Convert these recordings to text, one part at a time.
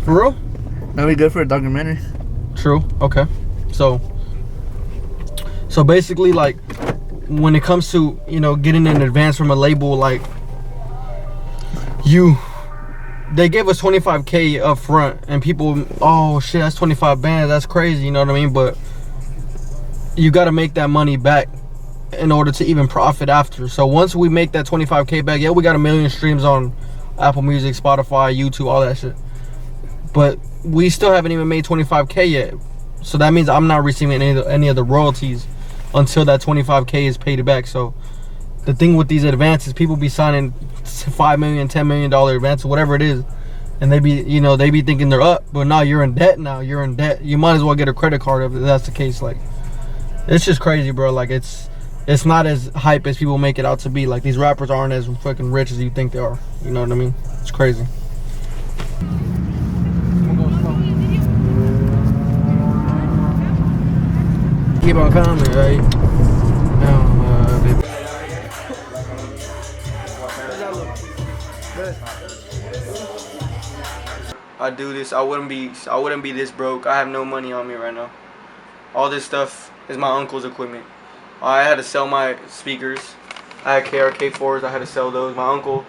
For real? That'd be good for a documentary. True. Okay. So basically, like, when it comes to, you know, getting an advance from a label, like, they gave us 25K up front, and people, oh shit, that's 25 bands, that's crazy, you know what I mean? But you got to make that money back in order to even profit after. So once we make that 25K back, yeah, we got 1 million streams on Apple Music, Spotify, YouTube, all that shit, but we still haven't even made 25K yet. So that means I'm not receiving any of the royalties until that 25K is paid back. So the thing with these advances, people be signing $5 million, $10 million advances, whatever it is, and they be thinking they're up, but now you're in debt. You're in debt. You might as well get a credit card if that's the case. Like, it's just crazy, bro. Like, it's not as hype as people make it out to be. Like, these rappers aren't as fucking rich as you think they are. You know what I mean? It's crazy. Keep on coming, right? Baby. I do this, I wouldn't be this broke. I have no money on me right now. All this stuff is my uncle's equipment. I had to sell my speakers. I had KRK4s, I had to sell those. My uncle,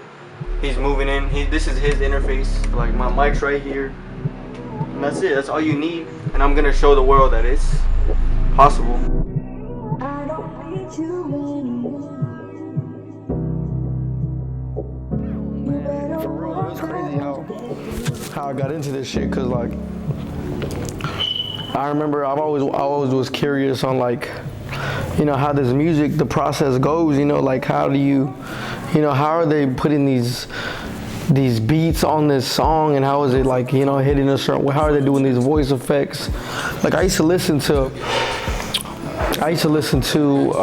he's moving in. This is his interface. Like, my mic's right here. And that's it, that's all you need. And I'm gonna show the world that it's possible. I don't need you anymore. Man, for real, it was crazy how I got into this shit, cause like, I remember I always was curious on, like, you know, how this music, the process goes, you know, like, how do you know, how are they putting these beats on this song, and how is it, like, you know, hitting a certain way, how are they doing these voice effects? Like, I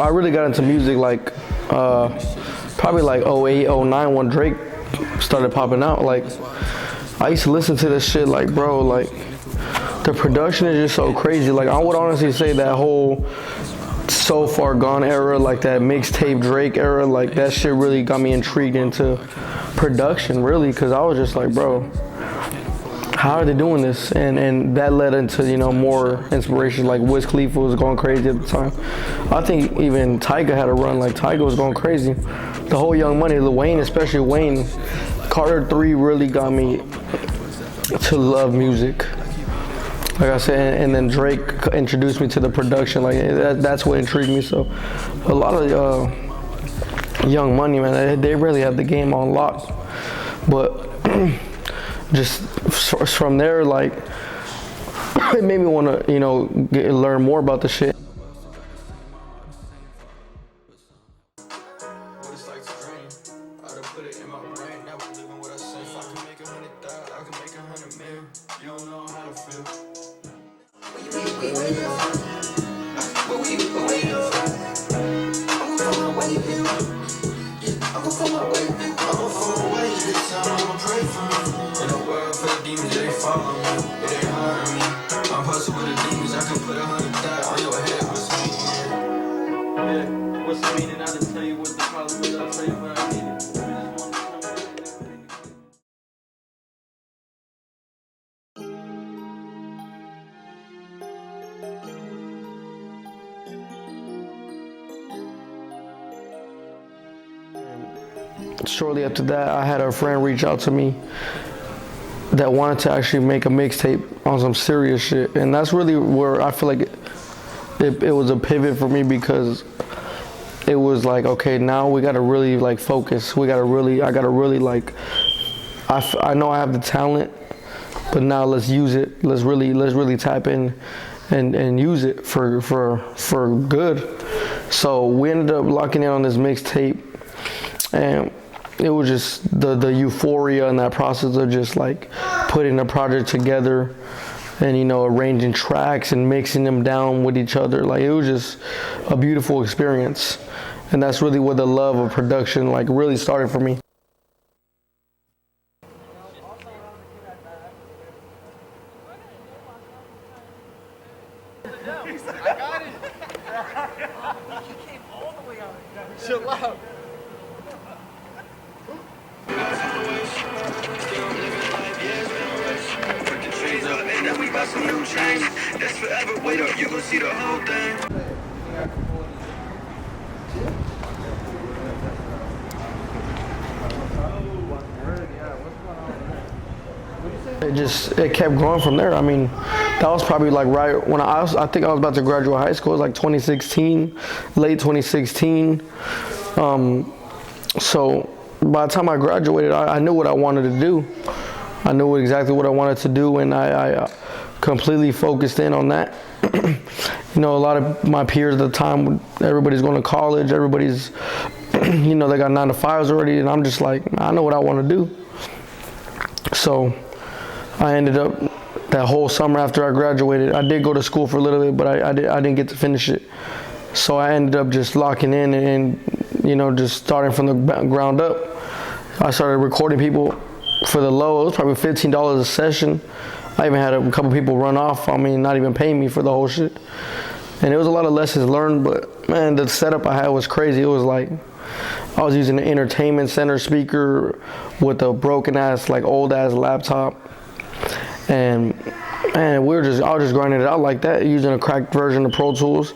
really got into music like probably like 08, 09 when Drake started popping out. Like, I used to listen to this shit, like, bro, like, the production is just so crazy. Like, I would honestly say that whole So Far Gone era, like that mixtape Drake era, like, that shit really got me intrigued into production, really, because I was just like, bro, how are they doing this? And that led into, you know, more inspiration. Like, Wiz Khalifa was going crazy at the time. I think even Tyga had a run. Like, Tyga was going crazy. The whole Young Money, Lil Wayne, especially Wayne, Carter 3 really got me to love music. Like I said, and then Drake introduced me to the production. Like, that's what intrigued me. So a lot of Young Money, man, they really have the game on lock. But just from there, like, it made me want to, you know, learn more about the shit. What's the meaning? I didn't tell you what the problem is. I'll tell you when I need it. Shortly after that, I had a friend reach out to me that wanted to actually make a mixtape on some serious shit, and that's really where I feel like it was a pivot for me, because it was like, okay, now we gotta really, like, focus. I gotta really, like, I know I have the talent, but now let's use it. Let's really tap in and use it for good. So we ended up locking in on this mixtape, and it was just the euphoria and that process of just, like, putting a project together and, you know, arranging tracks and mixing them down with each other. Like, it was just a beautiful experience. And that's really where the love of production, like, really started for me. I got it. You came all the way out. Chill out. about some new change. That's forever. Wait up, you gon' see the whole thing. It kept growing from there. I mean, that was probably like right when I think I was about to graduate high school. It was like 2016, late 2016. So by the time I graduated, I knew what I wanted to do. I knew exactly what I wanted to do, and I completely focused in on that. You know, a lot of my peers at the time, everybody's going to college, everybody's, you know, they got 9 to 5s already, and I'm just like, I know what I want to do. So I ended up that whole summer after I graduated, I did go to school for a little bit, but I didn't get to finish it. So I ended up just locking in and you know, just starting from the ground up. I started recording people for the low. It was probably $15 a session. I even had a couple people run off on me, not even paying me for the whole shit. And it was a lot of lessons learned, but man, the setup I had was crazy. It was like, I was using an entertainment center speaker with a broken ass, like old ass laptop. And man, I was just grinding it out like that, using a cracked version of Pro Tools.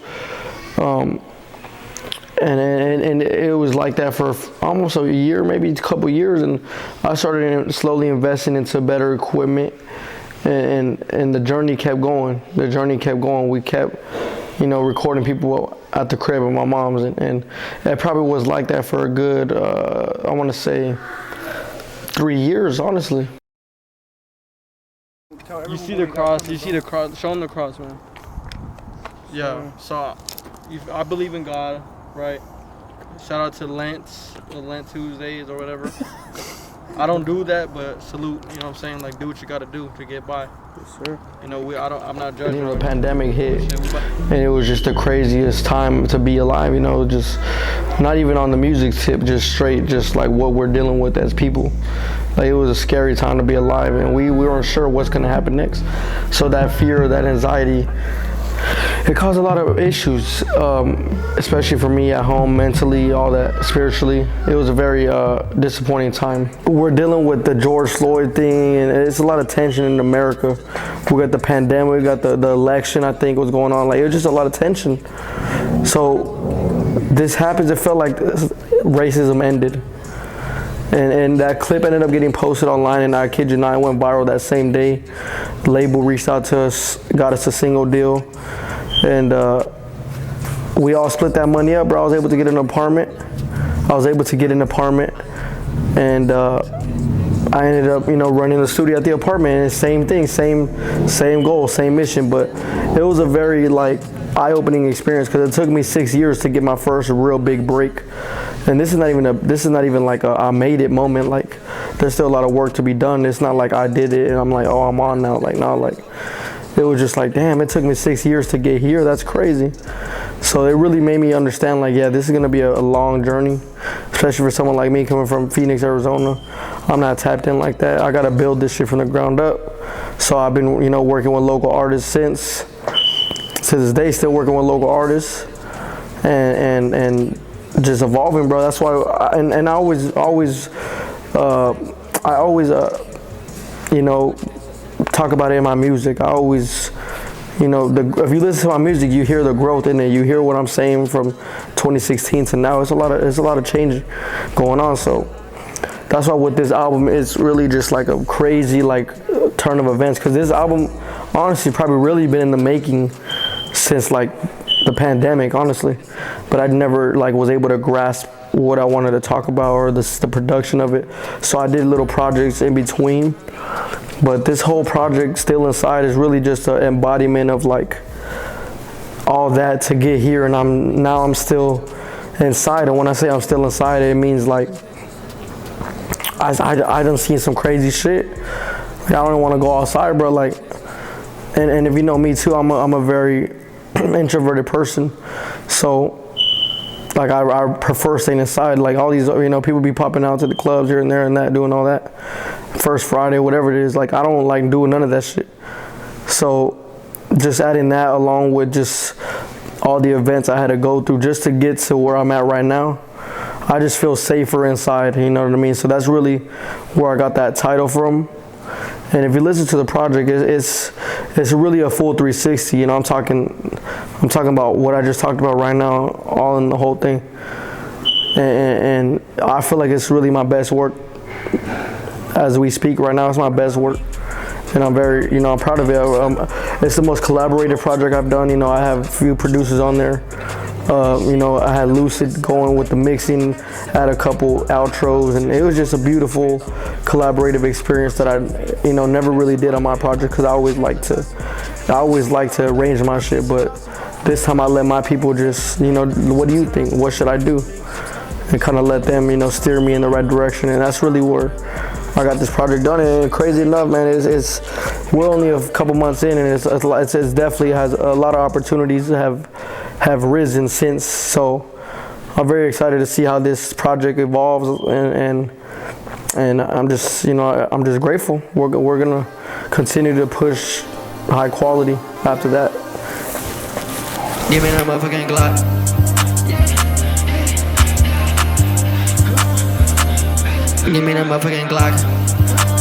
And it was like that for almost a year, maybe a couple years, and I started slowly investing into better equipment, and the journey kept going. The journey kept going. We kept, you know, recording people at the crib of my mom's, and it probably was like that for a good, I want to say, 3 years, honestly. You see the cross. You see the cross. Show them the cross, man. Yeah. So, I believe in God. Right. Shout out to Lance, the Lent Tuesdays or whatever. I don't do that, but salute. You know what I'm saying? Like, do what you got to do to get by. Yes, sir. You know, I'm not judging. You know, the pandemic hit, and it was just the craziest time to be alive. You know, just not even on the music tip, just straight, just like what we're dealing with as people. Like, it was a scary time to be alive, and we weren't sure what's gonna happen next. So that fear, that anxiety, it caused a lot of issues, especially for me at home, mentally, all that, spiritually. It was a very disappointing time. We're dealing with the George Floyd thing, and it's a lot of tension in America. We got the pandemic, we got the election, I think, was going on. Like, it was just a lot of tension. So this happens, it felt like racism ended. And that clip ended up getting posted online, and I kid you not, it went viral that same day. The label reached out to us, got us a single deal. And we all split that money up, bro. I was able to get an apartment. And I ended up, you know, running the studio at the apartment. And same thing, same goal, same mission. But it was a very, like, eye-opening experience, because it took me 6 years to get my first real big break. And this is not even like a I made it moment. Like, there's still a lot of work to be done. It's not like I did it and I'm like, oh, I'm on now. Like, no, like, it was just like, damn, it took me 6 years to get here. That's crazy. So it really made me understand, like, yeah, this is gonna be a long journey, especially for someone like me coming from Phoenix, Arizona. I'm not tapped in like that. I gotta build this shit from the ground up. So I've been, you know, working with local artists since, to this day, still working with local artists, and just evolving, bro. That's why, I always, you know, talk about it in my music. I always, you know, if you listen to my music, you hear the growth in it. You hear what I'm saying from 2016 to now. It's a lot of change going on. So that's why with this album, it's really just like a crazy, like, turn of events. Because this album, honestly, probably really been in the making since, like, the pandemic, honestly. But I never, like, was able to grasp what I wanted to talk about, or the production of it. So I did little projects in between. But this whole project, Still Inside, is really just an embodiment of, like, all that to get here. And I'm still inside. And when I say I'm still inside, it means, like, I done seen some crazy shit. Like, I don't want to go outside, bro. Like, and if you know me too, I'm a very introverted person. So, like, I prefer staying inside. Like, all these, you know, people be popping out to the clubs here and there and that, doing all that. First Friday, whatever it is. Like, I don't like doing none of that shit. So, just adding that along with just all the events I had to go through just to get to where I'm at right now, I just feel safer inside, you know what I mean? So that's really where I got that title from. And if you listen to the project, it's really a full 360. You know, I'm talking about what I just talked about right now, all in the whole thing. And I feel like it's really my best work as we speak right now. It's my best work, and I'm very, you know, I'm proud of it. It's the most collaborative project I've done. You know, I have a few producers on there. You know, I had Lucid going with the mixing, had a couple outros, and it was just a beautiful collaborative experience that I, you know, never really did on my project, because I always like to arrange my shit. But this time I let my people just, you know, what do you think? What should I do? And kind of let them, you know, steer me in the right direction. And that's really where I got this project done. And crazy enough, man, we're only a couple months in, and it's definitely has a lot of opportunities to have risen since. So I'm very excited to see how this project evolves, and I'm just, you know, I'm just grateful. We're gonna continue to push high quality after that. Give me that motherfucking Glock. Give me that motherfucking Glock.